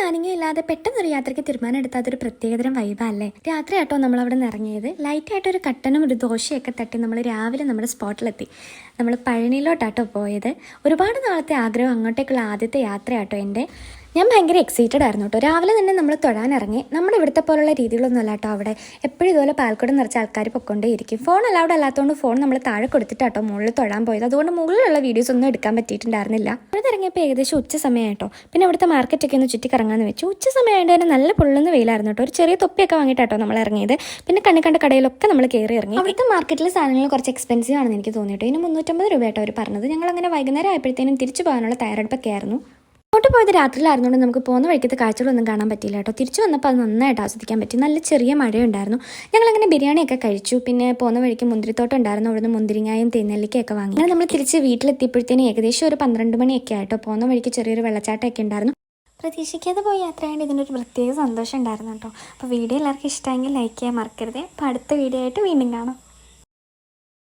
പ്ലാനിങ്ങും ഇല്ലാതെ പെട്ടെന്നൊരു യാത്രയ്ക്ക് തീരുമാനം എടുത്താൽ അതൊരു പ്രത്യേകതരം വൈബല്ലേ. രാത്രി ആട്ടോ നമ്മൾ അവിടെ നിന്ന് ഇറങ്ങിയത്. ലൈറ്റായിട്ടൊരു കട്ടനും ഒരു ദോശയൊക്കെ തട്ടി നമ്മൾ രാവിലെ നമ്മുടെ സ്പോട്ടിലെത്തി. നമ്മൾ പഴനിയിലോട്ടാട്ടോ പോയത്. ഒരുപാട് നാളത്തെ ആഗ്രഹം, അങ്ങോട്ടേക്കുള്ള ആദ്യത്തെ യാത്രയാട്ടോ എൻ്റെ. ഞാൻ ഭയങ്കര എക്സൈറ്റഡ് ആയിരുന്നു കേട്ടോ. രാവിലെ തന്നെ നമ്മൾ തൊഴാനിറങ്ങി. നമ്മുടെ ഇവിടുത്തെ പോലുള്ള രീതികളൊന്നും അല്ല കേട്ടോ അവിടെ. എപ്പോഴും ഇതുപോലെ പാൽക്കുടം നിറച്ച ആൾക്കാർ പൊക്കൊണ്ടേയിരിക്കും. ഫോൺ അലൗഡ് അല്ലാത്തതുകൊണ്ട് ഫോൺ നമ്മൾ താഴെ കൊടുത്തിട്ടാട്ടോ മുകളിൽ തൊഴാൻ പോയത്. അതുകൊണ്ട് മുകളിലുള്ള വീഡിയോസ് ഒന്നും എടുക്കാൻ പറ്റിയിട്ടുണ്ടായിരുന്നില്ല. അവിടെ ഇറങ്ങിയപ്പോൾ ഏകദേശം ഉച്ച സമയമായിട്ടോ. പിന്നെ ഇവിടുത്തെ മാർക്കറ്റൊക്കെ ഒന്ന് ചുറ്റി കറങ്ങാന്ന് വെച്ചു. ഉച്ച സമയമായിട്ട് തന്നെ നല്ല പൊള്ളുന്ന വെയിലായിരുന്നു കേട്ടോ. ഒരു ചെറിയ തൊപ്പിയൊക്കെ വാങ്ങിയിട്ടാട്ടോ നമ്മൾ ഇറങ്ങിയത്. പിന്നെ കണ്ട കടയിലൊക്കെ നമ്മൾ കയറി ഇറങ്ങി. അവിടുത്തെ മാർക്കറ്റിലെ സാധനങ്ങൾ കുറച്ച് എക്സ്പെൻസീവ് ആണെന്ന് എനിക്ക് തോന്നിയിട്ടോ. ഇതിന് 350 രൂപയായിട്ടോ അവർ പറഞ്ഞത്. ഞങ്ങൾ അങ്ങനെ വൈകുന്നേരം ആയപ്പോഴത്തേനും തിരിച്ചു പോകാനുള്ള തയ്യാറെടുപ്പൊക്കെ ആയിരുന്നു. അങ്ങോട്ട് പോയത് രാത്രിയിലായിരുന്നുകൊണ്ട് നമുക്ക് പോകുന്ന വഴിക്കത്തെ കാഴ്ചകളൊന്നും കാണാൻ പറ്റില്ല കേട്ടോ. തിരിച്ചു വന്നപ്പോൾ അത് നന്നായിട്ട് ആസ്വദിക്കാൻ പറ്റി. നല്ല ചെറിയ മഴയുണ്ടായിരുന്നു. ഞങ്ങളങ്ങനെ ബിരിയാണിയൊക്കെ കഴിച്ചു. പിന്നെ പോകുന്ന വഴിക്ക് മുന്തിരിത്തോട്ടം ഉണ്ടായിരുന്നു. അവിടുന്ന് മുന്തിരിങ്ങായും തേനെല്ലിക്കയൊക്കെ വാങ്ങി. അങ്ങനെ നമ്മൾ തിരിച്ച് വീട്ടിലെത്തിയപ്പോഴത്തേനും ഏകദേശം ഒരു 12 മണിയൊക്കെ ആയിട്ടോ. പോകുന്ന വഴിക്ക് ചെറിയൊരു വെള്ളച്ചാട്ടമൊക്കെ ഉണ്ടായിരുന്നു. പ്രതീക്ഷിക്കാതെ പോയി യാത്രയായത് ഇതിനൊരു പ്രത്യേക സന്തോഷം ഉണ്ടായിരുന്നു കേട്ടോ. അപ്പോൾ വീഡിയോ എല്ലാവർക്കും ഇഷ്ടമെങ്കിൽ ലൈക്ക് ചെയ്യാൻ മറക്കരുത്. അപ്പോൾ അടുത്ത വീഡിയോ ആയിട്ട് വീണ്ടും കാണാം.